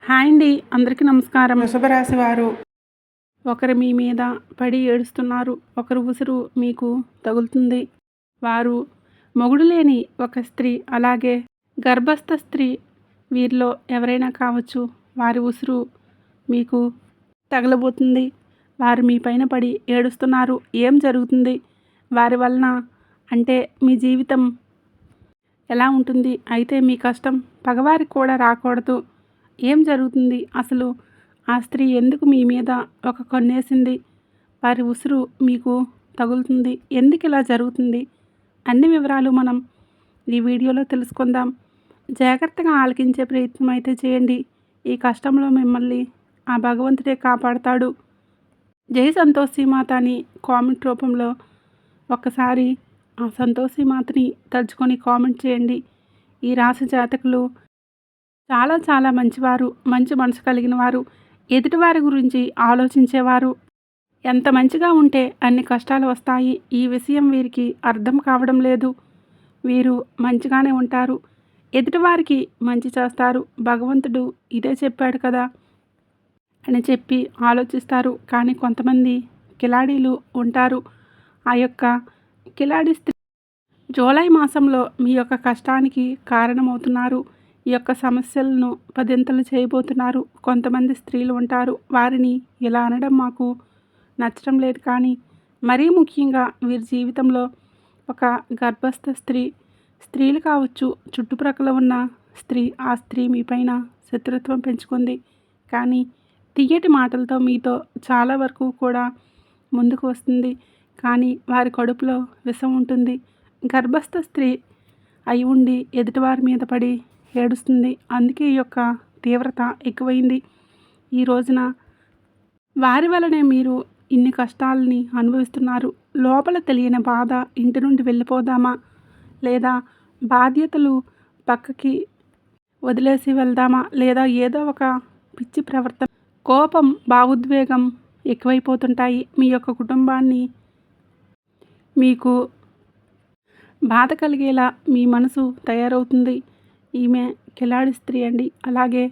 Hi అండి, అందరికీ నమస్కారం. వృషభ రాశి వారు ఒకరు మీ మీద పడి ఏడుస్తున్నారు. ఒకరు ఉసురు మీకు తగులుతుంది. వారు మొగుడు లేని ఒక స్త్రీ, అలాగే గర్భస్థ స్త్రీ, వీరిలో ఎవరైనా కావచ్చు. వారి ఉసురు మీకు తగలబోతుంది. వారు మీ పైన పడి ఏడుస్తున్నారు. ఏం జరుగుతుంది వారి వలన? అంటే మీ జీవితం ఎలా ఉంటుంది? అయితే మీ కష్టం పగవారికి కూడా రాకూడదు. ఏం జరుగుతుంది అసలు? ఆ స్త్రీ ఎందుకు మీ మీద ఒక కన్నేసింది? వారి ఉసురు మీకు తగులుతుంది. ఎందుకు ఇలా జరుగుతుంది? అన్ని వివరాలు మనం ఈ వీడియోలో తెలుసుకుందాం. జాగ్రత్తగా ఆలకించే ప్రయత్నం అయితే చేయండి. ఈ కష్టంలో మిమ్మల్ని ఆ భగవంతుడే కాపాడతాడు. జై సంతోషి మాత అని కామెంట్ రూపంలో ఒక్కసారి ఆ సంతోషి మాతని తలుచుకొని కామెంట్ చేయండి. ఈ రాశి జాతకులు చాలా మంచివారు, మంచి మనసు కలిగిన వారు, ఎదుటివారి గురించి ఆలోచించేవారు. ఎంత మంచిగా ఉంటే అన్ని కష్టాలు వస్తాయి. ఈ విషయం వీరికి అర్థం కావడం లేదు. వీరు మంచిగానే ఉంటారు, ఎదుటివారికి మంచి చేస్తారు. భగవంతుడు ఇదే చెప్పాడు కదా అని చెప్పి ఆలోచిస్తారు. కానీ కొంతమంది కిలాడీలు ఉంటారు. ఆ యొక్క కిలాడి స్త్రీ జూలై మాసంలో మీ యొక్క కష్టానికి కారణమవుతున్నారు. ఈ యొక్క సమస్యలను పదింతలు చేయబోతున్నారు. కొంతమంది స్త్రీలు ఉంటారు. వారిని ఇలా అనడం మాకు నచ్చడం లేదు, కానీ మరీ ముఖ్యంగా వీరి జీవితంలో ఒక గర్భస్థ స్త్రీలు కావచ్చు, చుట్టుప్రక్కల ఉన్న స్త్రీ, ఆ స్త్రీ మీ పైన శత్రుత్వం పెంచుకుంది. కానీ తియ్యటి మాటలతో మీతో చాలా వరకు కూడా ముందుకు వస్తుంది. కానీ వారి కడుపులో విషం ఉంటుంది. గర్భస్థ స్త్రీ అయి ఉండి ఎదుటివారి మీద పడి ఏడుస్తుంది. అందుకే ఈ యొక్క తీవ్రత ఎక్కువైంది. ఈ రోజున వారి వలనే మీరు ఇన్ని కష్టాలని అనుభవిస్తున్నారు. లోపల తెలియని బాధ, ఇంటి నుండి వెళ్ళిపోదామా, లేదా బాధ్యతలు పక్కకి వదిలేసి వెళ్దామా, లేదా ఏదో ఒక పిచ్చి ప్రవర్తన, కోపం, భావోద్వేగం ఎక్కువైపోతుంటాయి. మీ యొక్క కుటుంబాన్ని మీకు బాధ కలిగేలా మీ మనసు తయారవుతుంది. ఈమె కిలాడి స్త్రీ అండి. అలాగే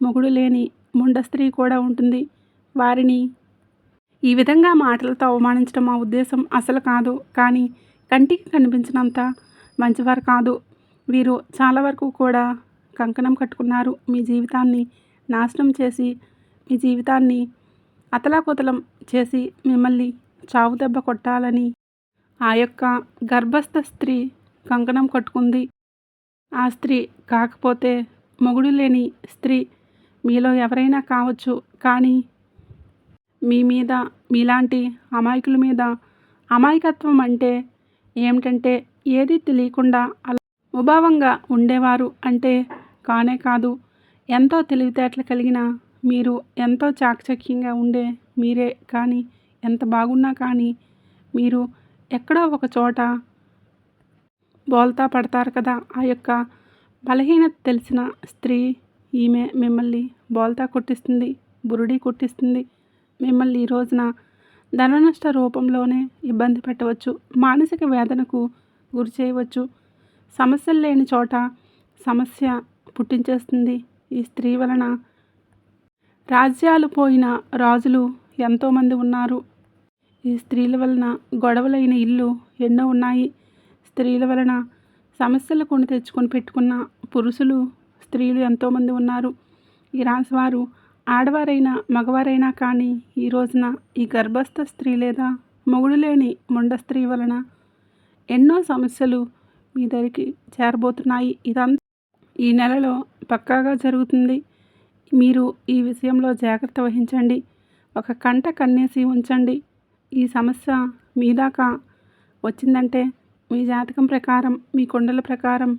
మొగుడు లేని ముండ స్త్రీ కూడా ఉంటుంది. వారిని ఈ విధంగా మాటలతో అవమానించడం మా ఉద్దేశం అసలు కాదు. కానీ కంటికి కనిపించినంత మంచివారు కాదు. వీరు చాలా వరకు కూడా కంకణం కట్టుకున్నారు. మీ జీవితాన్ని నాశనం చేసి, మీ జీవితాన్ని అతలాకుతలం చేసి మిమ్మల్ని చావు దెబ్బ కొట్టాలని ఆ యొక్క గర్భస్థ స్త్రీ కంకణం కట్టుకుంది. ఆ స్త్రీ కాకపోతే మొగుడు లేని స్త్రీ మీలో ఎవరైనా కావచ్చు. కానీ మీ మీద, మీలాంటి అమాయకుల మీద, అమాయకత్వం అంటే ఏమిటంటే ఏది తెలియకుండా అలా ముభావంగా ఉండేవారు అంటే కానే కాదు. ఎంతో తెలివితేటలు కలిగిన మీరు, ఎంతో చాకచక్యంగా ఉండే మీరే కానీ, ఎంత బాగున్నా కానీ మీరు ఎక్కడో ఒక చోట బోల్తా పడతారు కదా. ఆ యొక్క బలహీనత తెలిసిన స్త్రీ ఈమె మిమ్మల్ని బోల్తా కొట్టిస్తుంది, బురుడి కొట్టిస్తుంది. మిమ్మల్ని ఈ రోజున ధన నష్ట రూపంలోనే ఇబ్బంది పెట్టవచ్చు, మానసిక వేదనకు గురి చేయవచ్చు. సమస్యలు లేని చోట సమస్య పుట్టించేస్తుంది. ఈ స్త్రీ వలన రాజ్యాలు పోయిన రాజులు ఎంతోమంది ఉన్నారు. ఈ స్త్రీల వలన గొడవలైన ఇల్లు ఎన్నో ఉన్నాయి. స్త్రీల వలన సమస్యలు కొని తెచ్చుకొని పెట్టుకున్న పురుషులు, స్త్రీలు ఎంతోమంది ఉన్నారు. ఈ రాశివారు ఆడవారైనా మగవారైనా కానీ ఈ రోజున ఈ గర్భస్థ స్త్రీ లేదా మొగుడు లేని ముండ స్త్రీ వలన ఎన్నో సమస్యలు మీ దగ్గరికి చేరబోతున్నాయి. ఇదంతా ఈ నెలలో పక్కాగా జరుగుతుంది. మీరు ఈ విషయంలో జాగ్రత్త వహించండి. ఒక కంట కన్నేసి ఉంచండి. ఈ సమస్య మీ దాకా వచ్చిందంటే మీ జాతకం ప్రకారం, మీ కుండల ప్రకారం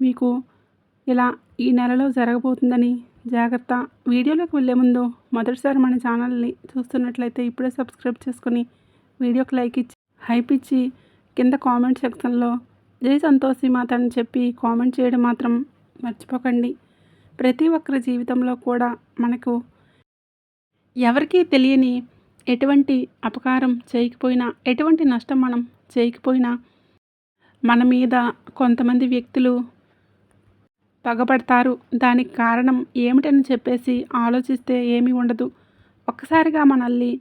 మీకు ఇలా ఈ నెలలో జరగబోతుందని జాగ్రత్త. వీడియోలోకి వెళ్ళే ముందు మొదటిసారి మన ఛానల్ని చూస్తున్నట్లయితే ఇప్పుడే సబ్స్క్రైబ్ చేసుకుని వీడియోకి లైక్ ఇచ్చి, హైప్ ఇచ్చి, కింద కామెంట్ సెక్షన్లో జై సంతోషి మాత అని చెప్పి కామెంట్ చేయడం మాత్రం మర్చిపోకండి. ప్రతి ఒక్కరి జీవితంలో కూడా మనకు ఎవరికీ తెలియని ఎటువంటి అపకారం చేయకపోయినా, ఎటువంటి నష్టం మనం చేయకపోయినా మన మీద కొంతమంది వ్యక్తులు పగబడతారు. దానికి కారణం ఏమిటని చెప్పేసి ఆలోచిస్తే ఏమీ ఉండదు. ఒక్కసారిగా మనల్ని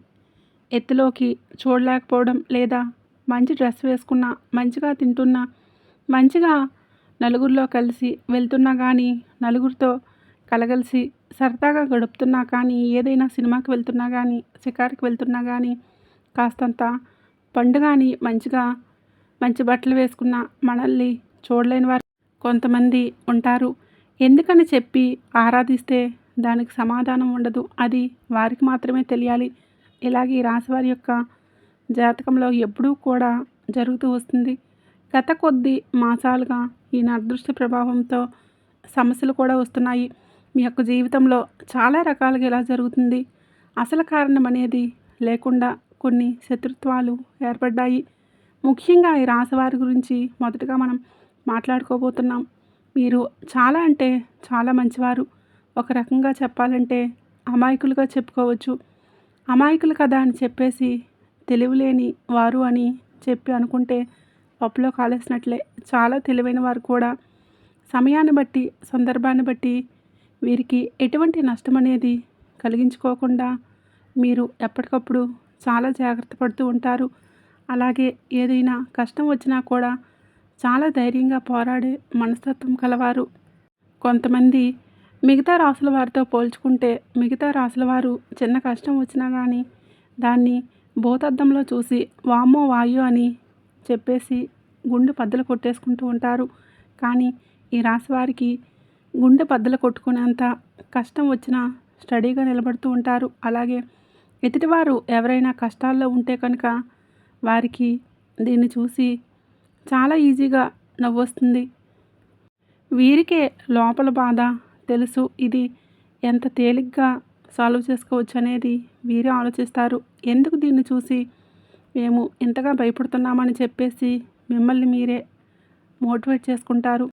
ఎత్తులోకి చూడలేకపోవడం, లేదా మంచి డ్రెస్ వేసుకున్నా, మంచిగా తింటున్నా, మంచిగా నలుగురిలో కలిసి వెళ్తున్నా కానీ, నలుగురితో కలగలిసి సరదాగా గడుపుతున్నా కానీ, ఏదైనా సినిమాకి వెళ్తున్నా కానీ, షికారుకి వెళ్తున్నా కానీ, కాస్తంత పండుగాని మంచిగా మంచి బట్టలు వేసుకున్న మనల్ని చూడలేని వారు కొంతమంది ఉంటారు. ఎందుకని చెప్పి ఆరాధిస్తే దానికి సమాధానం ఉండదు. అది వారికి మాత్రమే తెలియాలి. ఇలాగే ఈ రాశివారి యొక్క జాతకంలో ఎప్పుడూ కూడా జరుగుతూ వస్తుంది. గత కొద్ది మాసాలుగా ఈయన అదృష్ట ప్రభావంతో సమస్యలు కూడా వస్తున్నాయి. మీ యొక్క జీవితంలో చాలా రకాలుగా ఇలా జరుగుతుంది. అసలు కారణం అనేది లేకుండా కొన్ని శత్రుత్వాలు ఏర్పడ్డాయి. ముఖ్యంగా ఈ రాశివారి గురించి మొదటగా మనం మాట్లాడుకోబోతున్నాం. మీరు చాలా అంటే చాలా మంచివారు. ఒక రకంగా చెప్పాలంటే అమాయకులుగా చెప్పుకోవచ్చు. అమాయకులు కదా అని చెప్పేసి తెలివిలేని వారు అని చెప్పి అనుకుంటే పప్పులో కాలేసినట్లే. చాలా తెలివైన వారు కూడా. సమయాన్ని బట్టి, సందర్భాన్ని బట్టి వీరికి ఎటువంటి నష్టం అనేది కలిగించుకోకుండా మీరు ఎప్పటికప్పుడు చాలా జాగ్రత్త పడుతూ ఉంటారు. అలాగే ఏదైనా కష్టం వచ్చినా కూడా చాలా ధైర్యంగా పోరాడే మనస్తత్వం కలవారు. కొంతమంది మిగతా రాసుల వారితో పోల్చుకుంటే మిగతా రాసుల వారు చిన్న కష్టం వచ్చినా కానీ దాన్ని భూతద్దంలో చూసి వామ్మో వాయు అని చెప్పేసి గుండె బద్దలు కొట్టేసుకుంటూ ఉంటారు. కానీ ఈ రాశి వారికి గుండె బద్దలు కొట్టుకునేంత కష్టం వచ్చినా స్టడీగా నిలబడుతూ ఉంటారు. అలాగే ఎదుటివారు ఎవరైనా కష్టాల్లో ఉంటే కనుక వారికి దీన్ని చూసి చాలా ఈజీగా నవ్వొస్తుంది. వీరికే లోపల బాధ తెలుసు. ఇది ఎంత తేలిగ్గా సాల్వ్ చేసుకోవచ్చు అనేది వీరే ఆలోచిస్తారు. ఎందుకు దీన్ని చూసి మేము ఇంతగా భయపడుతున్నామని చెప్పేసి మిమ్మల్ని మీరే మోటివేట్ చేసుకుంటారు.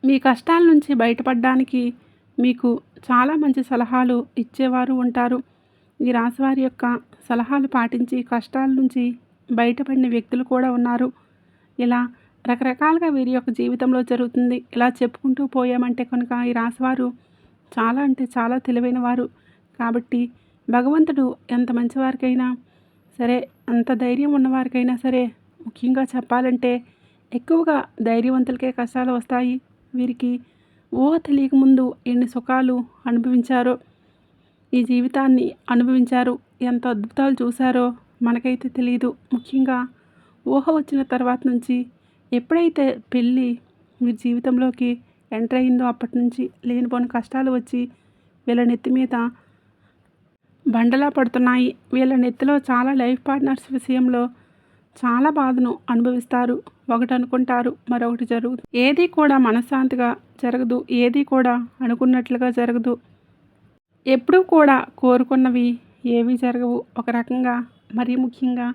మీ కష్టాల నుంచి బయటపడడానికి మీకు చాలా మంచి సలహాలు ఇచ్చేవారు ఉంటారు. ఈ రాశివారి యొక్క సలహాలు పాటించి కష్టాల నుంచి బయటపడిన వ్యక్తులు కూడా ఉన్నారు. ఇలా రకరకాలుగా వీరి యొక్క జీవితంలో జరుగుతుంది. ఇలా చెప్పుకుంటూ పోయామంటే కనుక ఈ రాశివారు చాలా అంటే చాలా తెలివైన వారు. కాబట్టి భగవంతుడు ఎంత మంచివారికైనా సరే, అంత ధైర్యం ఉన్నవారికైనా సరే, ముఖ్యంగా చెప్పాలంటే ఎక్కువగా ధైర్యవంతులకే కష్టాలు వస్తాయి. వీరికి ఊహ తెలియకముందు ఎన్ని సుఖాలు అనుభవించారో, ఈ జీవితాన్ని అనుభవించారు, ఎంత అద్భుతాలు చూశారో మనకైతే తెలియదు. ముఖ్యంగా ఊహ వచ్చిన తర్వాత నుంచి ఎప్పుడైతే పెళ్ళి వీరి జీవితంలోకి ఎంటర్ అయిందో అప్పటి నుంచి లేనిపోని కష్టాలు వచ్చి వీళ్ళ నెత్తి మీద బండలా పడుతున్నాయి. వీళ్ళ నెత్తిలో చాలా లైఫ్ పార్ట్నర్స్ విషయంలో చాలా బాధను అనుభవిస్తారు. ఒకటి అనుకుంటారు, మరొకటి జరుగుతుంది. ఏది కూడా మనశ్శాంతిగా జరగదు. ఏది కూడా అనుకున్నట్లుగా జరగదు. ఎప్పుడూ కూడా కోరుకున్నవి ఏవి జరగవు. ఒక రకంగా మరీ ముఖ్యంగా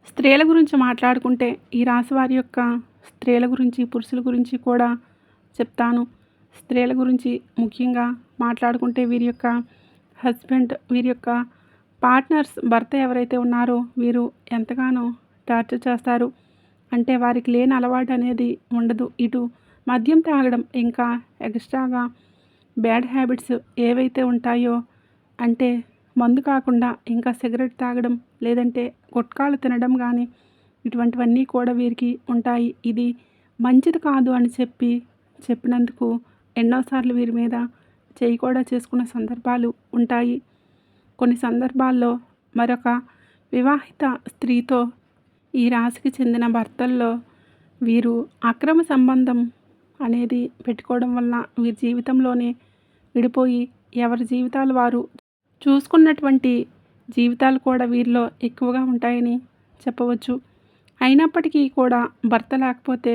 స్త్రీల గురించి మాట్లాడుకుంటే ఈ రాశివారి యొక్క స్త్రీల గురించి, పురుషుల గురించి కూడా చెప్తాను. స్త్రీల గురించి ముఖ్యంగా మాట్లాడుకుంటే వీరి యొక్క హస్బెండ్, వీరి యొక్క పార్ట్నర్స్, భర్త ఎవరైతే ఉన్నారో వీరు ఎంతగానో టార్చర్ చేస్తారు. అంటే వారికి లేని అలవాటు అనేది ఉండదు. ఇటు మద్యం తాగడం, ఇంకా ఎక్స్ట్రాగా బ్యాడ్ హ్యాబిట్స్ ఏవైతే ఉంటాయో, అంటే మందు కాకుండా ఇంకా సిగరెట్ తాగడం, లేదంటే గుట్కాలు తినడం కానీ ఇటువంటివన్నీ కూడా వీరికి ఉంటాయి. ఇది మంచిది కాదు అని చెప్పినందుకు ఎన్నోసార్లు వీరి మీద చేయి కూడా చేసుకున్న సందర్భాలు ఉంటాయి. కొన్ని సందర్భాల్లో మరొక వివాహిత స్త్రీతో ఈ రాశికి చెందిన భర్తల్లో వీరు అక్రమ సంబంధం అనేది పెట్టుకోవడం వల్ల వీరి జీవితంలోనే విడిపోయి ఎవరి జీవితాలు వారు చూసుకున్నటువంటి జీవితాలు కూడా వీరిలో ఎక్కువగా ఉంటాయని చెప్పవచ్చు. అయినప్పటికీ కూడా భర్త లేకపోతే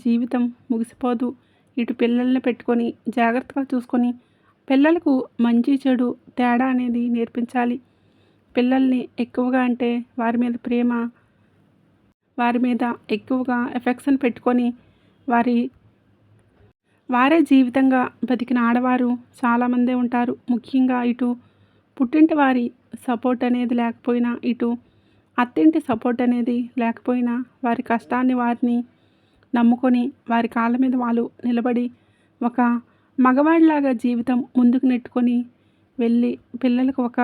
జీవితం ముగిసిపోదు. ఇటు పిల్లల్ని పెట్టుకొని జాగ్రత్తగా చూసుకొని పిల్లలకు మంచి చెడు తేడా అనేది నేర్పించాలి. పిల్లల్ని ఎక్కువగా అంటే వారి మీద ప్రేమ, వారి మీద ఎక్కువగా ఎఫెక్షన్ పెట్టుకొని వారే జీవితంగా బతికిన ఆడవారు చాలామందే ఉంటారు. ముఖ్యంగా ఇటు పుట్టింటి వారి సపోర్ట్ అనేది లేకపోయినా, ఇటు అత్తింటి సపోర్ట్ అనేది లేకపోయినా వారి కష్టాన్ని వారిని నమ్ముకొని వారి కాళ్ళ మీద వాళ్ళు నిలబడి ఒక మగవాడిలాగా జీవితం ముందుకు నెట్టుకొని వెళ్ళి పిల్లలకు ఒక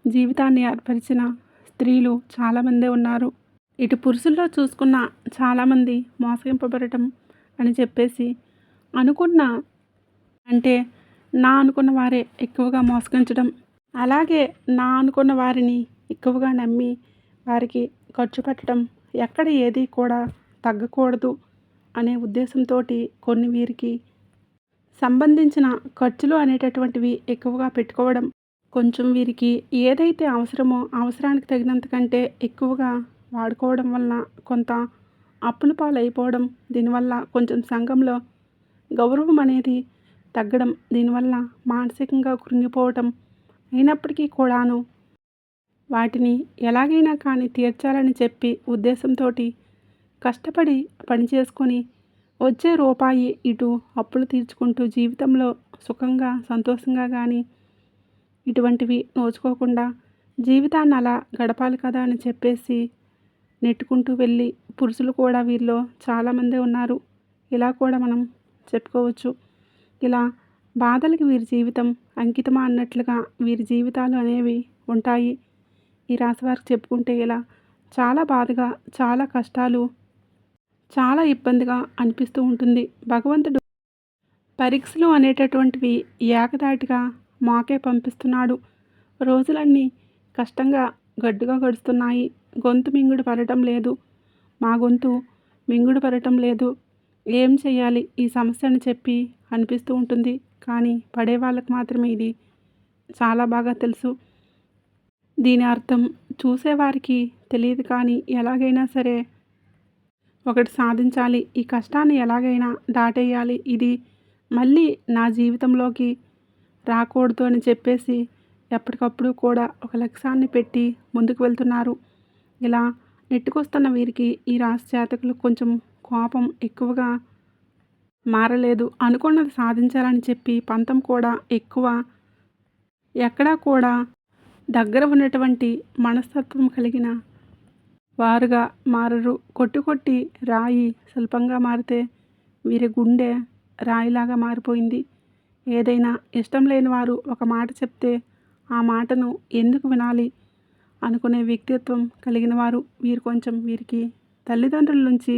జీవితాన్ని ఏర్పరిచిన స్త్రీలు చాలామందే ఉన్నారు. ఇటు పురుషుల్లో చూసుకున్న చాలామంది మోసగింపబడటం అని చెప్పేసి అనుకున్న అంటే నా అనుకున్న వారే ఎక్కువగా మోసగించడం, అలాగే నా అనుకున్న వారిని ఎక్కువగా నమ్మి వారికి ఖర్చు పెట్టడం, ఎక్కడ ఏది కూడా తగ్గకూడదు అనే ఉద్దేశంతో కొన్ని వీరికి సంబంధించిన ఖర్చులు అనేటటువంటివి ఎక్కువగా పెట్టుకోవడం, కొంచెం వీరికి ఏదైతే అవసరమో అవసరానికి తగినంత కంటే ఎక్కువగా వాడుకోవడం వలన కొంత అప్పుల పాలైపోవడం, దీనివల్ల కొంచెం సంఘంలో గౌరవం అనేది తగ్గడం, దీనివల్ల మానసికంగా కృంగిపోవటం, అయినప్పటికీ కూడాను వాటిని ఎలాగైనా కానీ తీర్చాలని చెప్పి ఉద్దేశంతో కష్టపడి పని చేసుకొని వచ్చే రూపాయి ఇటు అప్పులు తీర్చుకుంటూ జీవితంలో సుఖంగా సంతోషంగా కానీ ఇటువంటివి నోచుకోకుండా జీవితాన్ని అలా గడపాలి కదా అని చెప్పేసి నెట్టుకుంటూ వెళ్ళి పురుషులు కూడా వీరిలో చాలామందే ఉన్నారు. ఇలా కూడా మనం చెప్పుకోవచ్చు. ఇలా బాధలకి వీరి జీవితం అంకితమా అన్నట్లుగా వీరి జీవితాలు అనేవి ఉంటాయి. ఈ రాశి వారికి చెప్పుకుంటే ఇలా చాలా బాధగా, చాలా కష్టాలు, చాలా ఇబ్బందిగా అనిపిస్తూ ఉంటుంది. భగవంతుడు పరీక్షలు అనేటటువంటివి ఏకధాటిగా మాకే పంపిస్తున్నాడు. రోజులన్నీ కష్టంగా గడ్డుగా గడుస్తున్నాయి. గొంతు మింగుడు పడటం లేదు. మా గొంతు మింగుడు పడటం లేదు. ఏం చేయాలి ఈ సమస్య అని చెప్పి అనిపిస్తూ ఉంటుంది. కానీ పడే వాళ్ళకి మాత్రమే ఇది చాలా బాగా తెలుసు. దీని అర్థం చూసేవారికి తెలియదు. కానీ ఎలాగైనా సరే ఒకటి సాధించాలి, ఈ కష్టాన్ని ఎలాగైనా దాటేయాలి, ఇది మళ్ళీ నా జీవితంలోకి రాకూడదు అని చెప్పేసి ఎప్పటికప్పుడు కూడా ఒక లక్ష్యాన్ని పెట్టి ముందుకు వెళ్తున్నారు. ఇలా నెట్టుకొస్తున్న వీరికి ఈ రాశి జాతకులకు కొంచెం కోపం ఎక్కువగా మారలేదు. అనుకున్నది సాధించాలని చెప్పి పంతం కూడా ఎక్కువ. ఎక్కడా కూడా దగ్గర ఉన్నటువంటి మనస్తత్వం కలిగిన వారుగా మారరు. కొట్టి రాయి శిల్పంగా మారితే వీరి గుండె రాయిలాగా మారిపోయింది. ఏదైనా ఇష్టం లేని వారు ఒక మాట చెప్తే ఆ మాటను ఎందుకు వినాలి అనుకునే వ్యక్తిత్వం కలిగిన వారు వీరు. కొంచెం వీరికి తల్లిదండ్రుల నుంచి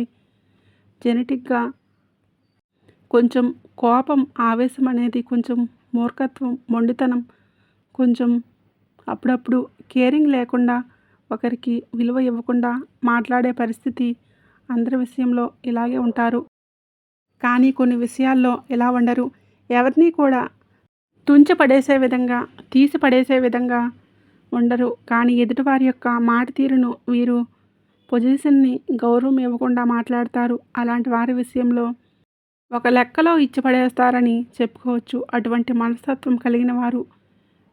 జెనెటిక్గా కొంచెం కోపం, ఆవేశం అనేది, కొంచెం మూర్ఖత్వం, మొండితనం, కొంచెం అప్పుడప్పుడు కేరింగ్ లేకుండా, ఒకరికి విలువ ఇవ్వకుండా మాట్లాడే పరిస్థితి అందరి విషయంలో ఇలాగే ఉంటారు. కానీ కొన్ని విషయాల్లో ఇలా ఉండరు. ఎవరిని కూడా తుంచిపడేసే విధంగా, తీసి పడేసే విధంగా ఉండరు. కానీ ఎదుటివారి యొక్క మాట తీరును వీరు పొజిషన్ని గౌరవం ఇవ్వకుండా మాట్లాడతారు. అలాంటి వారి విషయంలో ఒక లెక్కలో ఇచ్చి పడేస్తారని చెప్పుకోవచ్చు. అటువంటి మనస్తత్వం కలిగిన వారు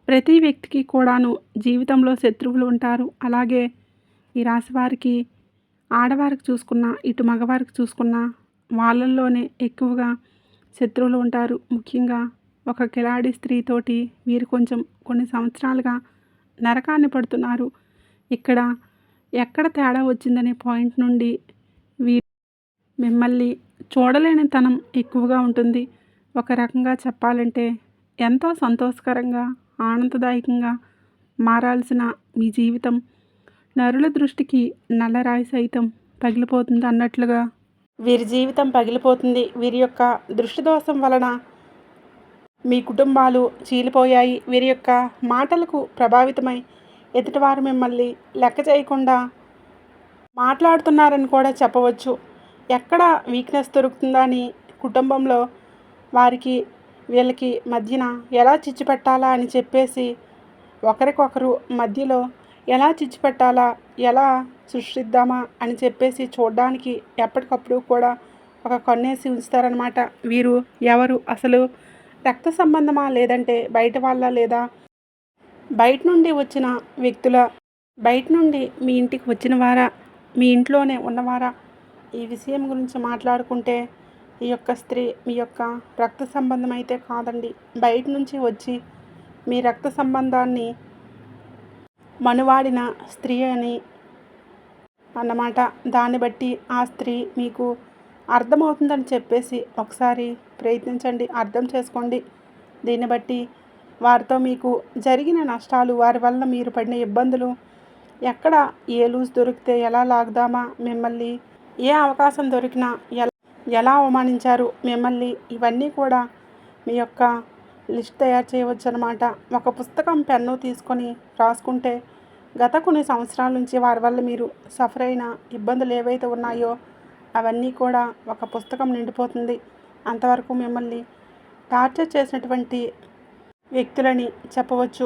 ప్రతి వ్యక్తికి కూడాను జీవితంలో శత్రువులు ఉంటారు. అలాగే ఈ రాశి వారికి ఆడవారికి చూసుకున్నా, ఇటు మగవారికి చూసుకున్నా వాళ్ళల్లోనే ఎక్కువగా శత్రువులు ఉంటారు. ముఖ్యంగా ఒక కిలాడి స్త్రీతోటి వీరు కొంచెం కొన్ని సంవత్సరాలుగా నరకాన్ని పడుతున్నారు. ఇక్కడ ఎక్కడ తేడా వచ్చిందనే పాయింట్ నుండి వీరు మిమ్మల్ని చూడలేని తనం ఎక్కువగా ఉంటుంది. ఒక రకంగా చెప్పాలంటే ఎంతో సంతోషకరంగా, ఆనందదాయకంగా మారాల్సిన మీ జీవితం నరుల దృష్టికి నల్లరాయి సైతం పగిలిపోతుంది అన్నట్లుగా వీరి జీవితం పగిలిపోతుంది. వీరి యొక్క దృష్టి దోషం వలన మీ కుటుంబాలు చీలిపోయాయి. వీరి యొక్క మాటలకు ప్రభావితమై ఎదుటివారు మిమ్మల్ని లెక్క చేయకుండా మాట్లాడుతున్నారని కూడా చెప్పవచ్చు. ఎక్కడ వీక్నెస్ దొరుకుతుందా అని కుటుంబంలో వారికి వీళ్ళకి మధ్యన ఎలా చిచ్చు పెట్టాలా అని చెప్పేసి ఒకరికొకరు మధ్యలో ఎలా చిచ్చు పెట్టాలా, ఎలా సృష్టిద్దామా అని చెప్పేసి చూడడానికి ఎప్పటికప్పుడు కూడా ఒక కన్నేసి ఉంచుతారనమాట. వీరు ఎవరు అసలు రక్త సంబంధమా, లేదంటే బయట వాళ్ళ, లేదా బయట నుండి వచ్చిన వ్యక్తుల, బయట నుండి మీ ఇంటికి వచ్చిన వారా, మీ ఇంట్లోనే ఉన్నవారా, ఈ విషయం గురించి మాట్లాడుకుంటే ఈ యొక్క స్త్రీ మీ యొక్క రక్త సంబంధం అయితే కాదండి. బయట నుంచి వచ్చి మీ రక్త సంబంధాన్ని మనువాడిన స్త్రీ అని అన్నమాట. దాన్ని బట్టి ఆ స్త్రీ మీకు అర్థమవుతుందని చెప్పేసి ఒకసారి ప్రయత్నించండి, అర్థం చేసుకోండి. దీన్ని బట్టి వారితో మీకు జరిగిన నష్టాలు, వారి వల్ల మీరు పడిన ఇబ్బందులు, ఎక్కడ ఏ లూజ్ దొరికితే ఎలా లాగుదామా, మిమ్మల్ని ఏ అవకాశం దొరికినా ఎలా అవమానించారు మిమ్మల్ని, ఇవన్నీ కూడా మీ యొక్క లిస్ట్ తయారు చేయవచ్చు అనమాట. ఒక పుస్తకం పెన్ను తీసుకొని రాసుకుంటే గత కొన్ని సంవత్సరాల నుంచి వారి వల్ల మీరు సఫర్ అయిన ఇబ్బందులు ఏవైతే ఉన్నాయో అవన్నీ కూడా ఒక పుస్తకం నిండిపోతుంది. అంతవరకు మిమ్మల్ని టార్చర్ చేసినటువంటి వ్యక్తులని చెప్పవచ్చు.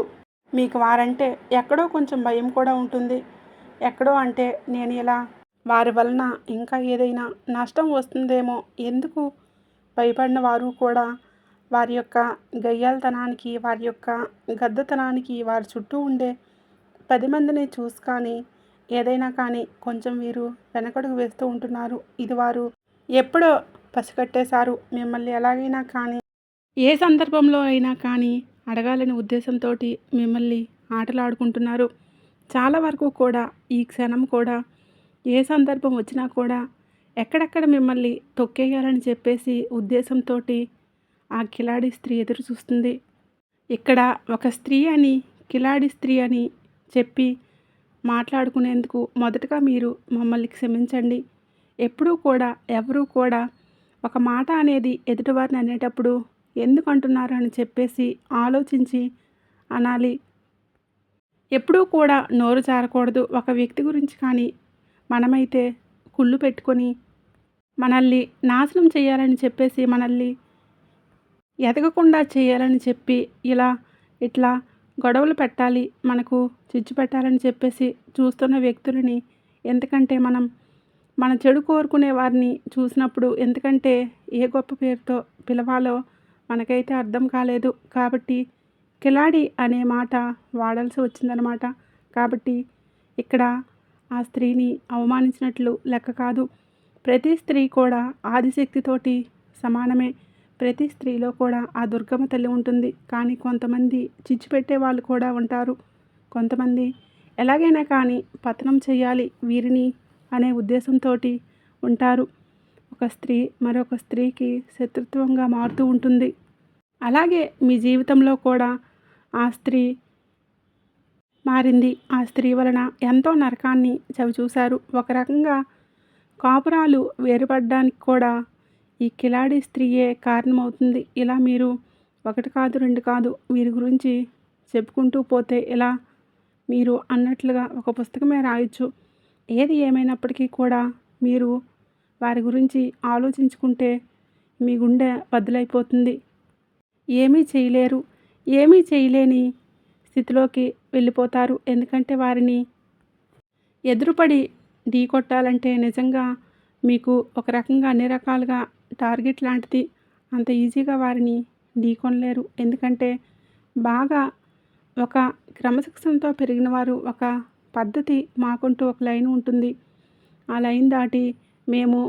మీకు వారంటే ఎక్కడో కొంచెం భయం కూడా ఉంటుంది. ఎక్కడో అంటే నేను ఇలా వారి వలన ఇంకా ఏదైనా నష్టం వస్తుందేమో, ఎందుకు భయపడిన వారు కూడా వారి యొక్క గయ్యాళతనానికి, వారి యొక్క గద్దతనానికి, వారి చుట్టూ ఉండే 10 మందిని చూసి కానీ ఏదైనా కానీ కొంచెం వీరు వెనకడుగు వేస్తూ ఉంటున్నారు. ఇది వారు ఎప్పుడో పసిగట్టేశారు. మిమ్మల్ని ఎలాగైనా కానీ ఏ సందర్భంలో అయినా కానీ అడగాలని ఉద్దేశంతో మిమ్మల్ని ఆటలాడుకుంటున్నారు. చాలా వరకు కూడా ఈ క్షణం కూడా ఏ సందర్భం వచ్చినా కూడా ఎక్కడెక్కడ మిమ్మల్ని తొక్కేయాలని చెప్పేసి ఉద్దేశంతో ఆ కిలాడి స్త్రీ ఎదురు చూస్తుంది. ఇక్కడ ఒక స్త్రీ అని, కిలాడి స్త్రీ అని చెప్పి మాట్లాడుకునేందుకు మొదటగా మీరు మమ్మల్ని క్షమించండి. ఎప్పుడూ కూడా ఎవరూ కూడా ఒక మాట అనేది ఎదుటివారిని అనేటప్పుడు ఎందుకు అంటున్నారు అని చెప్పేసి ఆలోచించి అనాలి. ఎప్పుడూ కూడా నోరు జారకూడదు. ఒక వ్యక్తి గురించి కానీ మనమైతే కుళ్ళు పెట్టుకొని మనల్ని నాశనం చేయాలని చెప్పేసి, మనల్ని ఎదగకుండా చేయాలని చెప్పి ఇట్లా గొడవలు పెట్టాలి, మనకు చిచ్చు పెట్టాలని చెప్పేసి చూస్తున్న వ్యక్తులని, ఎందుకంటే మన చెడు కోరుకునే వారిని చూసినప్పుడు ఎందుకంటే ఏ గొప్ప పేరుతో పిలవాలో మనకైతే అర్థం కాలేదు. కాబట్టి కిలాడి అనే మాట వాడాల్సి వచ్చిందనమాట. కాబట్టి ఇక్కడ ఆ స్త్రీని అవమానించినట్లు లెక్క కాదు. ప్రతి స్త్రీ కూడా ఆదిశక్తితోటి సమానమే. ప్రతి స్త్రీలో కూడా ఆ దుర్గమ్మ తల్లి ఉంటుంది. కానీ కొంతమంది చిచ్చు పెట్టే వాళ్ళు కూడా ఉంటారు. కొంతమంది ఎలాగైనా కానీ పతనం చేయాలి వీరిని అనే ఉద్దేశంతో ఉంటారు. ఒక స్త్రీ మరొక స్త్రీకి శత్రుత్వంగా మారుతూ ఉంటుంది. అలాగే మీ జీవితంలో కూడా ఆ స్త్రీ మారింది. ఆ స్త్రీ వలన ఎంతో నరకాన్ని చవిచూశారు. ఒక రకంగా కాపురాలు వేరుపడడానికి కూడా ఈ కిలాడి స్త్రీయే కారణమవుతుంది. ఇలా మీరు ఒకటి కాదు, రెండు కాదు, వీరి గురించి చెప్పుకుంటూ పోతే ఇలా మీరు అన్నట్లుగా ఒక పుస్తకమే రాయొచ్చు. ఏది ఏమైనప్పటికీ కూడా మీరు వారి గురించి ఆలోచించుకుంటే మీ గుండె బద్దలైపోతుంది. ఏమీ చేయలేరు. ఏమీ చేయలేని స్థితిలోకి వెళ్ళిపోతారు. ఎందుకంటే వారిని ఎదురుపడి ఢీకొట్టాలంటే నిజంగా మీకు ఒక రకంగా అన్ని రకాలుగా టార్గెట్ లాంటిది. అంత ఈజీగా వారిని ఢీకొనలేరు. ఎందుకంటే బాగా ఒక క్రమశిక్షణతో పెరిగిన వారు, ఒక పద్ధతి, మాకుంటూ ఒక లైన్ ఉంటుంది. ఆ లైన్ దాటి మేము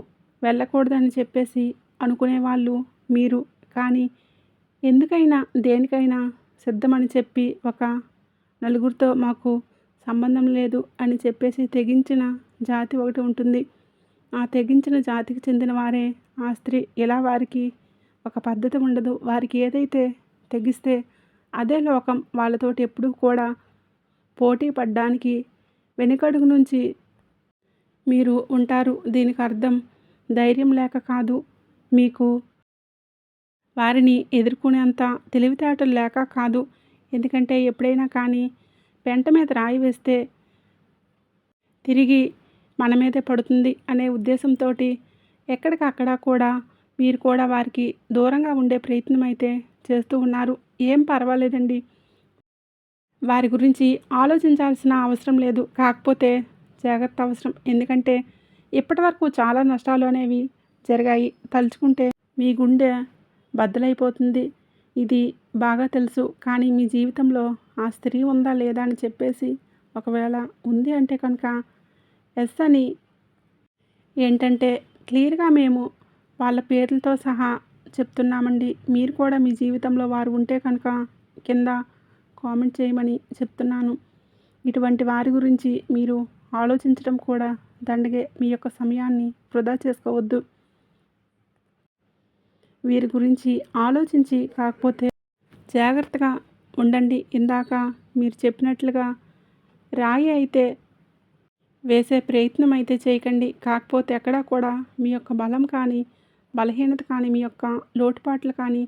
వెళ్ళకూడదని చెప్పేసి అనుకునేవాళ్ళు మీరు. కానీ ఎందుకైనా దేనికైనా సిద్ధమని చెప్పి ఒక నలుగురితో మాకు సంబంధం లేదు అని చెప్పేసి తెగించిన జాతి ఒకటి ఉంటుంది. ఆ తెగించిన జాతికి చెందిన వారే ఆ స్త్రీ. ఇలా వారికి ఒక పద్ధతి ఉండదు. వారికి ఏదైతే తెగిస్తే అదే లోకం. వాళ్ళతోటి ఎప్పుడూ కూడా పోటీ పడడానికి వెనుకడుగు నుంచి మీరు ఉంటారు. దీనికి అర్థం ధైర్యం లేక కాదు, మీకు వారిని ఎదుర్కొనేంత తెలివితేటలు లేక కాదు. ఎందుకంటే ఎప్పుడైనా కానీ పెంట మీద రాయి వేస్తే తిరిగి మన మీదే పడుతుంది అనే ఉద్దేశంతో ఎక్కడికక్కడ కూడా మీరు కూడా వారికి దూరంగా ఉండే ప్రయత్నం అయితే చేస్తూ ఉన్నారు. ఏం పర్వాలేదండి, వారి గురించి ఆలోచించాల్సిన అవసరం లేదు. కాకపోతే జాగ్రత్త అవసరం. ఎందుకంటే ఇప్పటివరకు చాలా నష్టాలు అనేవి జరిగాయి. తలుచుకుంటే మీ గుండె బద్దలైపోతుంది. ఇది బాగా తెలుసు. కానీ మీ జీవితంలో ఆ స్త్రీ ఉందా లేదా అని చెప్పేసి, ఒకవేళ ఉంది అంటే కనుక ఎస్ అని ఏంటంటే క్లియర్గా మేము వాళ్ళ పేర్లతో సహా చెప్తున్నామండి. మీరు కూడా మీ జీవితంలో వారు ఉంటే కనుక కింద కామెంట్ చేయమని చెప్తున్నాను. ఇటువంటి వారి గురించి మీరు ఆలోచించడం కూడా దండగే. మీ యొక్క సమయాన్ని వృధా చేసుకోవద్దు. వీరి గురించి ఆలోచించి కాకపోతే జాగ్రత్తగా ఉండండి. ఇందాక మీరు చెప్పినట్లుగా రాయి అయితే వేసే ప్రయత్నం అయితే చేయకండి. కాకపోతే ఎక్కడా కూడా మీ యొక్క బలం కానీ, బలహీనత కానీ, మీ యొక్క లోటుపాట్లు కానీ,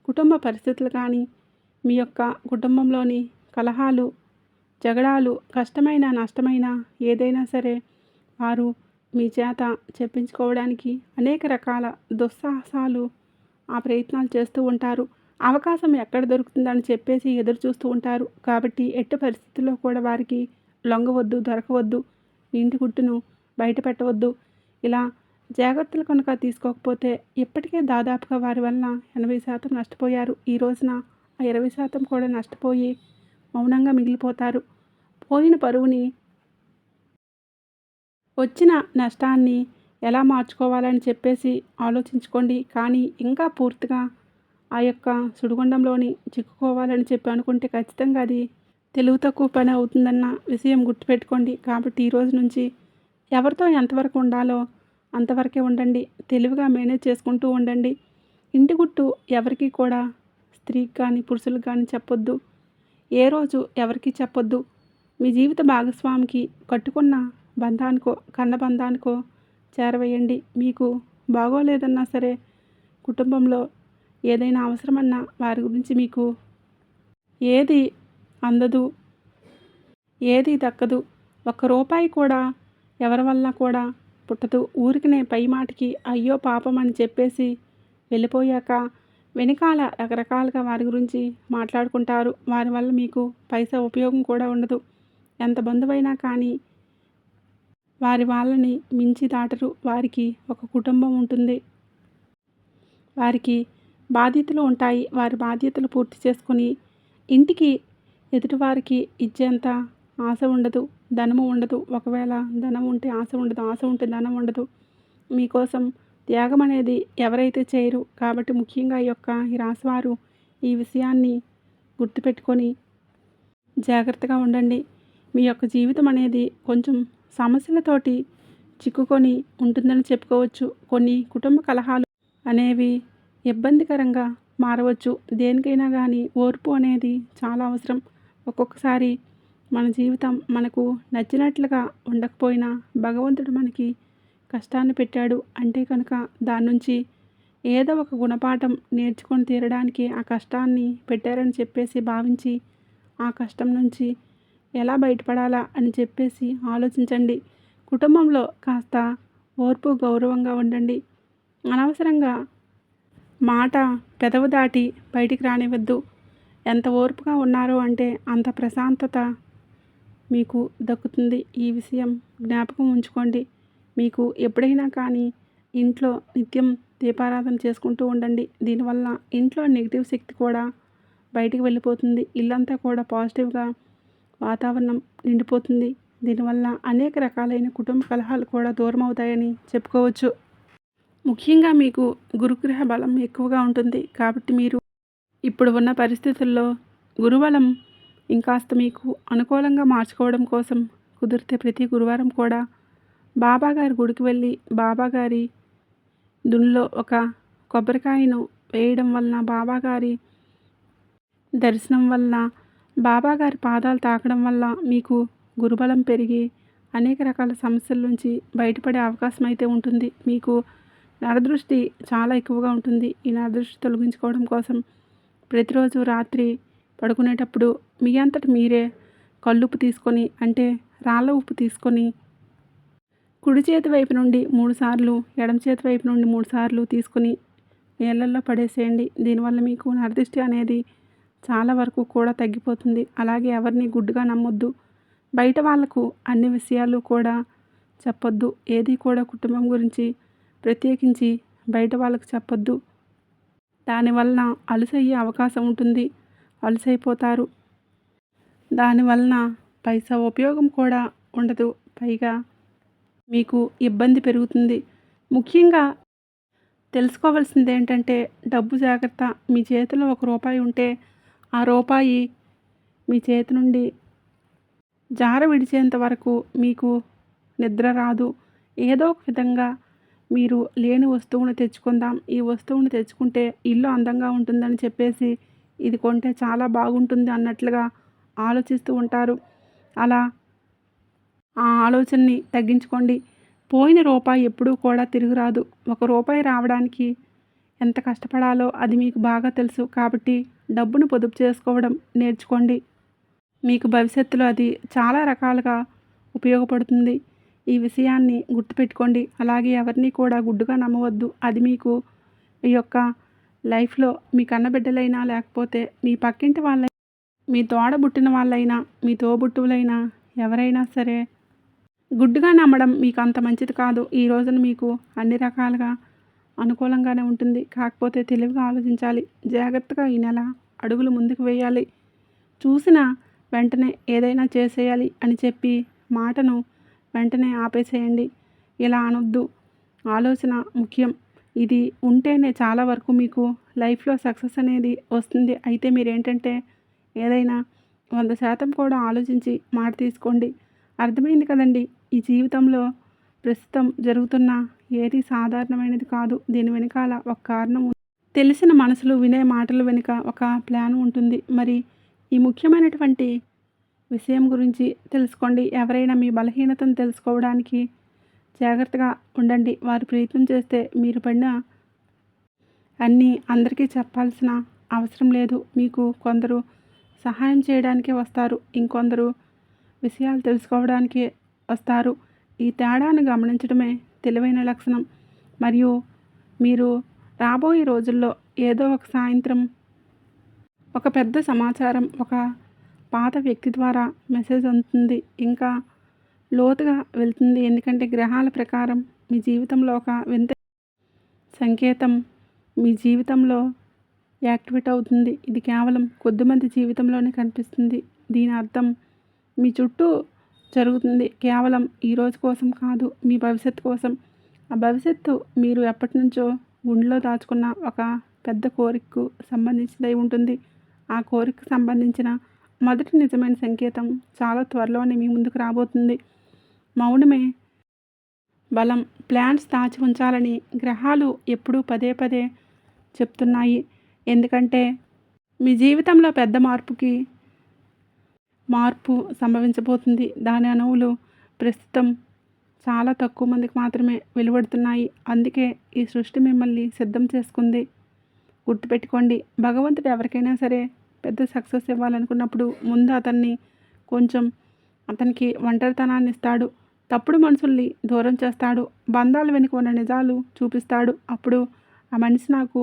కుటుంబ పరిస్థితులు కానీ, మీ యొక్క కుటుంబంలోని కలహాలు, జగడాలు, కష్టమైన, నష్టమైన ఏదైనా సరే వారు మీ చేత చెప్పించుకోవడానికి అనేక రకాల దుస్సాహసాలు ఆ ప్రయత్నాలు చేస్తూ ఉంటారు. అవకాశం ఎక్కడ దొరుకుతుందని చెప్పేసి ఎదురు చూస్తూ ఉంటారు. కాబట్టి ఎట్టి పరిస్థితుల్లో కూడా వారికి లొంగవద్దు, దొరకవద్దు. మీ ఇంటి గుట్టును బయట పెట్టవద్దు. ఇలా జాగ్రత్తలు కనుక తీసుకోకపోతే ఇప్పటికే దాదాపుగా వారి వలన 80% నష్టపోయారు. ఈ రోజున ఆ 20% కూడా నష్టపోయి మౌనంగా మిగిలిపోతారు. పోయిన పరువుని, వచ్చిన నష్టాన్ని ఎలా మార్చుకోవాలని చెప్పేసి ఆలోచించుకోండి. కానీ ఇంకా పూర్తిగా ఆ యొక్క సుడిగుండంలోని చిక్కుకోవాలని చెప్పి అనుకుంటే ఖచ్చితంగా అది తెలివి తక్కువ పని అవుతుందన్న విషయం గుర్తుపెట్టుకోండి. కాబట్టి ఈరోజు నుంచి ఎవరితో ఎంతవరకు ఉండాలో అంతవరకే ఉండండి. తెలివిగా మేనేజ్ చేసుకుంటూ ఉండండి. ఇంటి గుట్టు ఎవరికి కూడా స్త్రీకి కానీ పురుషులకు కానీ చెప్పొద్దు. ఏ రోజు ఎవరికి చెప్పొద్దు. మీ జీవిత భాగస్వామికి కట్టుకున్న బంధానికో కన్న బంధానికో చేరవేయండి. మీకు బాగోలేదన్నా సరే కుటుంబంలో ఏదైనా అవసరమన్నా వారి గురించి మీకు ఏది అందదు, ఏది దక్కదు. ఒక్క రూపాయి కూడా ఎవరి వల్ల కూడా పుట్టదు. ఊరికనే పై మాటికి అయ్యో పాపం అని చెప్పేసి వెళ్ళిపోయాక వెనకాల రకరకాలుగా వారి గురించి మాట్లాడుకుంటారు. వారి వల్ల మీకు పైసా ఉపయోగం కూడా ఉండదు. ఎంత బంధువైనా కానీ వారి వాళ్ళని మించి దాటరు. వారికి ఒక కుటుంబం ఉంటుంది. వారికి బాధ్యతలు ఉంటాయి. వారి బాధ్యతలు పూర్తి చేసుకొని ఇంటికి ఎదుటివారికి ఇచ్చేంత ఆశ ఉండదు, ధనము ఉండదు. ఒకవేళ ధనం ఉంటే ఆశ ఉండదు, ఆశ ఉంటే ధనం ఉండదు. మీకోసం త్యాగం అనేది ఎవరైతే చేయరు. కాబట్టి ముఖ్యంగా ఈ రాశివారు ఈ విషయాన్ని గుర్తుపెట్టుకొని జాగ్రత్తగా ఉండండి. మీ యొక్క జీవితం అనేది కొంచెం సమస్యలతోటి చిక్కుకొని ఉంటుందని చెప్పుకోవచ్చు. కొన్ని కుటుంబ కలహాలు అనేవి ఇబ్బందికరంగా మారవచ్చు. దేనికైనా కానీ ఓర్పు అనేది చాలా అవసరం. ఒక్కొక్కసారి మన జీవితం మనకు నచ్చినట్లుగా ఉండకపోయినా భగవంతుడు మనకి కష్టాన్ని పెట్టాడు అంటే కనుక దాని నుంచి ఏదో ఒక గుణపాఠం నేర్చుకొని తీరడానికి ఆ కష్టాన్ని పెట్టారని చెప్పేసి భావించి ఆ కష్టం నుంచి ఎలా బయటపడాలా అని చెప్పేసి ఆలోచించండి. కుటుంబంలో కాస్త ఓర్పు గౌరవంగా ఉండండి. అనవసరంగా మాట పెదవు దాటి బయటికి రానివ్వద్దు. ఎంత ఓర్పుగా ఉన్నారో అంటే అంత ప్రశాంతత మీకు దక్కుతుంది. ఈ విషయం జ్ఞాపకం ఉంచుకోండి. మీకు ఎప్పుడైనా కానీ ఇంట్లో నిత్యం దీపారాధన చేసుకుంటూ ఉండండి. దీనివల్ల ఇంట్లో నెగిటివ్ శక్తి కూడా బయటికి వెళ్ళిపోతుంది. ఇల్లంతా కూడా పాజిటివ్గా వాతావరణం నిండిపోతుంది. దీనివల్ల అనేక రకాలైన కుటుంబ కలహాలు కూడా దూరం అవుతాయని చెప్పుకోవచ్చు. ముఖ్యంగా మీకు గురుగ్రహ బలం ఎక్కువగా ఉంటుంది. కాబట్టి మీరు ఇప్పుడు ఉన్న పరిస్థితుల్లో గురుబలం ఇంకాస్త మీకు అనుకూలంగా మార్చుకోవడం కోసం కుదిరితే ప్రతి గురువారం కూడా బాబాగారి గుడికి వెళ్ళి బాబాగారి దునిలో ఒక కొబ్బరికాయను వేయడం వలన, బాబాగారి దర్శనం వలన, బాబాగారి పాదాలు తాకడం వల్ల మీకు గురుబలం పెరిగి అనేక రకాల సమస్యల నుంచి బయటపడే అవకాశం అయితే ఉంటుంది. మీకు నరదృష్టి చాలా ఎక్కువగా ఉంటుంది. ఈ నరదృష్టి తొలగించుకోవడం కోసం ప్రతిరోజు రాత్రి పడుకునేటప్పుడు మీ అంతట మీరే కల్లుప్పు తీసుకొని, అంటే రాళ్ళ ఉప్పు తీసుకొని కుడి చేతి వైపు నుండి 3 సార్లు, ఎడమ చేతి వైపు నుండి 3 సార్లు తీసుకుని నీళ్ళల్లో పడేసేయండి. దీనివల్ల మీకు నరదిష్టి అనేది చాలా వరకు కూడా తగ్గిపోతుంది. అలాగే ఎవరిని గుడ్డుగా నమ్మొద్దు. బయట వాళ్లకు అన్ని విషయాలు కూడా చెప్పొద్దు. ఏది కూడా కుటుంబం గురించి ప్రత్యేకించి బయట వాళ్ళకు చెప్పొద్దు. దానివలన అలుసయ్యే అవకాశం ఉంటుంది. అలుసైపోతారు. దానివలన పైసా ఉపయోగం కూడా ఉండదు. పైగా మీకు ఇబ్బంది పెరుగుతుంది. ముఖ్యంగా తెలుసుకోవాల్సింది ఏంటంటే డబ్బు జాగ్రత్త. మీ చేతిలో ₹1 ఉంటే ఆ రూపాయి మీ చేతి నుండి జార విడిచేంత వరకు మీకు నిద్ర రాదు. ఏదో ఒక విధంగా మీరు లేని వస్తువును తెచ్చుకుందాం, ఈ వస్తువును తెచ్చుకుంటే ఇల్లు అందంగా ఉంటుందని చెప్పేసి ఇది కొంటే చాలా బాగుంటుంది అన్నట్లుగా ఆలోచిస్తూ ఉంటారు. అలా ఆ ఆలోచనని తగ్గించుకోండి. పోయిన రూపాయి ఎప్పుడూ కూడా తిరిగి రాదు. ఒక రూపాయి రావడానికి ఎంత కష్టపడాలో అది మీకు బాగా తెలుసు. కాబట్టి డబ్బును పొదుపు చేసుకోవడం నేర్చుకోండి. మీకు భవిష్యత్తులో అది చాలా రకాలుగా ఉపయోగపడుతుంది. ఈ విషయాన్ని గుర్తుపెట్టుకోండి. అలాగే ఎవరిని కూడా గుడ్డిగా నమ్మవద్దు. అది మీకు మీ యొక్క లైఫ్‌లో మీ కన్నబిడ్డలైనా, లేకపోతే మీ పక్కింటి వాళ్ళైనా, మీ తోడబుట్టిన వాళ్ళైనా, మీ తోబుట్టువులైనా ఎవరైనా సరే గుడ్డిగా నమ్మడం మీకు అంత మంచిది కాదు. ఈ రోజున మీకు అన్ని రకాలుగా అనుకూలంగానే ఉంటుంది. కాకపోతే తెలివిగా ఆలోచించాలి. జాగ్రత్తగా ఈ నెల అడుగులు ముందుకు వేయాలి. చూసిన వెంటనే ఏదైనా చేసేయాలి అని చెప్పి మాటను వెంటనే ఆపేసేయండి. ఇలా అనొద్దు. ఆలోచన ముఖ్యం. ఇది ఉంటేనే చాలా వరకు మీకు లైఫ్‌లో సక్సెస్ అనేది వస్తుంది. అయితే మీరేంటంటే ఏదైనా 100% కూడా ఆలోచించి మాట తీసుకోండి. అర్థమైంది కదండీ! ఈ జీవితంలో ప్రస్తుతం జరుగుతున్న ఏది సాధారణమైనది కాదు. దీని వెనకాల ఒక కారణం ఉంది. తెలిసిన మనసులు వినే మాటల వెనుక ఒక ప్లాన్ ఉంటుంది. మరి ఈ ముఖ్యమైనటువంటి విషయం గురించి తెలుసుకోండి. ఎవరైనా మీ బలహీనతను తెలుసుకోవడానికి జాగ్రత్తగా ఉండండి. వారు ప్రయత్నం చేస్తే మీరు పడిన అన్నీ అందరికీ చెప్పాల్సిన అవసరం లేదు. మీకు కొందరు సహాయం చేయడానికే వస్తారు. ఇంకొందరు విషయాలు తెలుసుకోవడానికే వస్తారు. ఈ తేడాను గమనించడమే తెలివైన లక్షణం. మరియు మీరు రాబోయే రోజుల్లో ఏదో ఒక సాయంత్రం ఒక పెద్ద సమాచారం ఒక పాత వ్యక్తి ద్వారా మెసేజ్ అందుతుంది. ఇంకా లోతుగా వెళ్తుంది. ఎందుకంటే గ్రహాల ప్రకారం మీ జీవితంలో ఒక వింత సంకేతం మీ జీవితంలో యాక్టివేట్ అవుతుంది. ఇది కేవలం కొద్దిమంది జీవితంలోనే కనిపిస్తుంది. దీని అర్థం మీ చుట్టూ జరుగుతుంది. కేవలం ఈ రోజు కోసం కాదు, మీ భవిష్యత్తు కోసం. ఆ భవిష్యత్తు మీరు ఎప్పటినుంచో గుండెలో దాచుకున్న ఒక పెద్ద కోరికకు సంబంధించినదై ఉంటుంది. ఆ కోరికకు సంబంధించిన మొదటి నిజమైన సంకేతం చాలా త్వరలోనే మీ ముందుకు రాబోతుంది. మౌనమే బలం. ప్లాన్స్ దాచి ఉంచాలని గ్రహాలు ఎప్పుడూ పదే పదే చెప్తున్నాయి. ఎందుకంటే మీ జీవితంలో పెద్ద మార్పు సంభవించబోతుంది. దాని అణువులు ప్రస్తుతం చాలా తక్కువ మందికి మాత్రమే వెలువడుతున్నాయి. అందుకే ఈ సృష్టి మిమ్మల్ని సిద్ధం చేసుకుంది. గుర్తుపెట్టుకోండి, భగవంతుడు ఎవరికైనా సరే పెద్ద సక్సెస్ ఇవ్వాలనుకున్నప్పుడు ముందు అతనికి ఒంటరితనాన్ని ఇస్తాడు. తప్పుడు మనుషుల్ని దూరం చేస్తాడు. బంధాల వెనుక ఉన్న నిజాలు చూపిస్తాడు. అప్పుడు ఆ మనిషి నాకు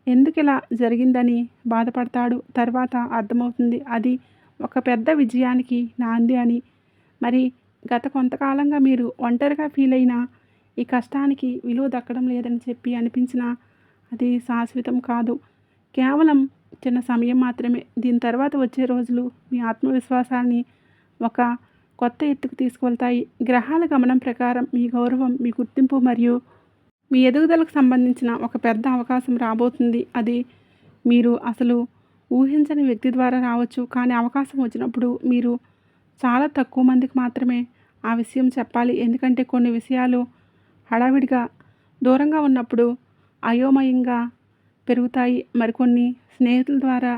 ఎందుకు ఇలా జరిగిందని బాధపడతాడు. తర్వాత అర్థమవుతుంది అది ఒక పెద్ద విజయానికి నాంది అని. మరి గత కొంతకాలంగా మీరు ఒంటరిగా ఫీల్ అయిన ఈ కష్టానికి విలువ దక్కడం లేదని చెప్పి అనిపించినా అది శాశ్వతం కాదు. కేవలం చిన్న సమయం మాత్రమే. దీని తర్వాత వచ్చే రోజులు మీ ఆత్మవిశ్వాసాన్ని ఒక కొత్త ఎత్తుకు తీసుకువెళ్తాయి. గ్రహాల గమనం ప్రకారం మీ గౌరవం, మీ గుర్తింపు మరియు మీ ఎదుగుదలకు సంబంధించిన ఒక పెద్ద అవకాశం రాబోతుంది. అది మీరు అసలు ఊహించని వ్యక్తి ద్వారా రావచ్చు. కానీ అవకాశం వచ్చినప్పుడు మీరు చాలా తక్కువ మందికి మాత్రమే ఆ విషయం చెప్పాలి. ఎందుకంటే కొన్ని విషయాలు హడావిడిగా దూరంగా ఉన్నప్పుడు అయోమయంగా పెరుగుతాయి. మరికొన్ని స్నేహితుల ద్వారా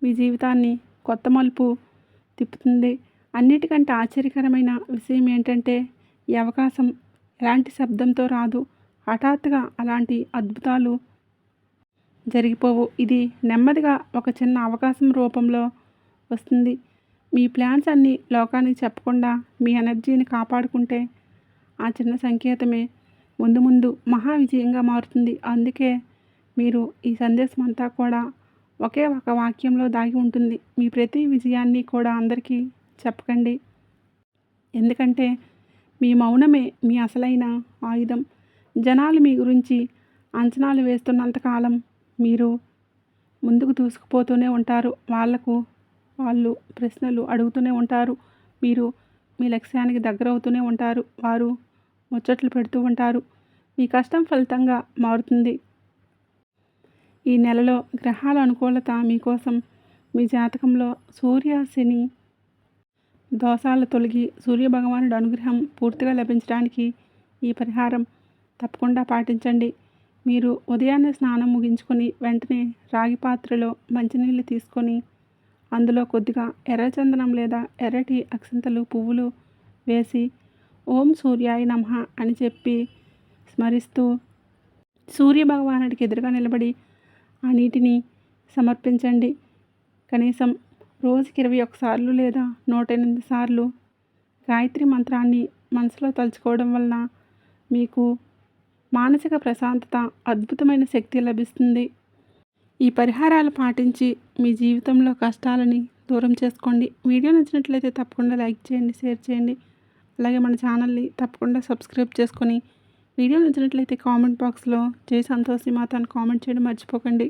మీ జీవితాన్ని కొత్త మలుపు తిప్పుతుంది. అన్నిటికంటే ఆశ్చర్యకరమైన విషయం ఏంటంటే ఈ అవకాశం ఎలాంటి శబ్దంతో రాదు. హఠాత్తుగా అలాంటి అద్భుతాలు జరిగిపోవు. ఇది నెమ్మదిగా ఒక చిన్న అవకాశం రూపంలో వస్తుంది. మీ ప్లాన్స్ అన్నీ లోకానికి చెప్పకుండా మీ ఎనర్జీని కాపాడుకుంటే ఆ చిన్న సంకేతమే ముందు ముందు మహా విజయంగా మారుతుంది. అందుకే మీరు ఈ సందేశం అంతా కూడా ఒకే ఒక వాక్యంలో దాగి ఉంటుంది. మీ ప్రతి విజయాన్ని కూడా అందరికీ చెప్పకండి. ఎందుకంటే మీ మౌనమే మీ అసలైన ఆయుధం. జనాలు మీ గురించి అంచనాలు వేస్తున్నంతకాలం మీరు ముందుకు దూసుకుపోతూనే ఉంటారు. వాళ్ళు ప్రశ్నలు అడుగుతూనే ఉంటారు. మీరు మీ లక్ష్యానికి దగ్గరవుతూనే ఉంటారు. వారు ముచ్చట్లు పెడుతూ ఉంటారు. మీ కష్టం ఫలితంగా మారుతుంది. ఈ నెలలో గ్రహాల అనుకూలత మీకోసం మీ జాతకంలో సూర్య శని దోషాలు తొలగి సూర్యభగవానుడి అనుగ్రహం పూర్తిగా లభించడానికి ఈ పరిహారం తప్పకుండా పాటించండి. మీరు ఉదయాన్నే స్నానం ముగించుకొని వెంటనే రాగి పాత్రలో మంచినీళ్ళు తీసుకొని అందులో కొద్దిగా ఎర్రచందనం లేదా ఎర్రటి అక్షింతలు పువ్వులు వేసి ఓం సూర్యాయ నమః అని చెప్పి స్మరిస్తూ సూర్య భగవానుడికి ఎదురుగా నిలబడి ఆ నీటిని సమర్పించండి. కనీసం రోజుకి 21 సార్లు లేదా 108 సార్లు గాయత్రి మంత్రాన్ని మనసులో తలుచుకోవడం వలన మీకు మానసిక ప్రశాంతత, అద్భుతమైన శక్తి లభిస్తుంది. ఈ పరిహారాలు పాటించి మీ జీవితంలో కష్టాలని దూరం చేసుకోండి. వీడియో నచ్చినట్లయితే తప్పకుండా లైక్ చేయండి, షేర్ చేయండి. అలాగే మన ఛానల్ని తప్పకుండా సబ్స్క్రైబ్ చేసుకొని వీడియో నచ్చినట్లయితే కామెంట్ బాక్స్లో జై సంతోషి మాత అని కామెంట్ చేయడం మర్చిపోకండి.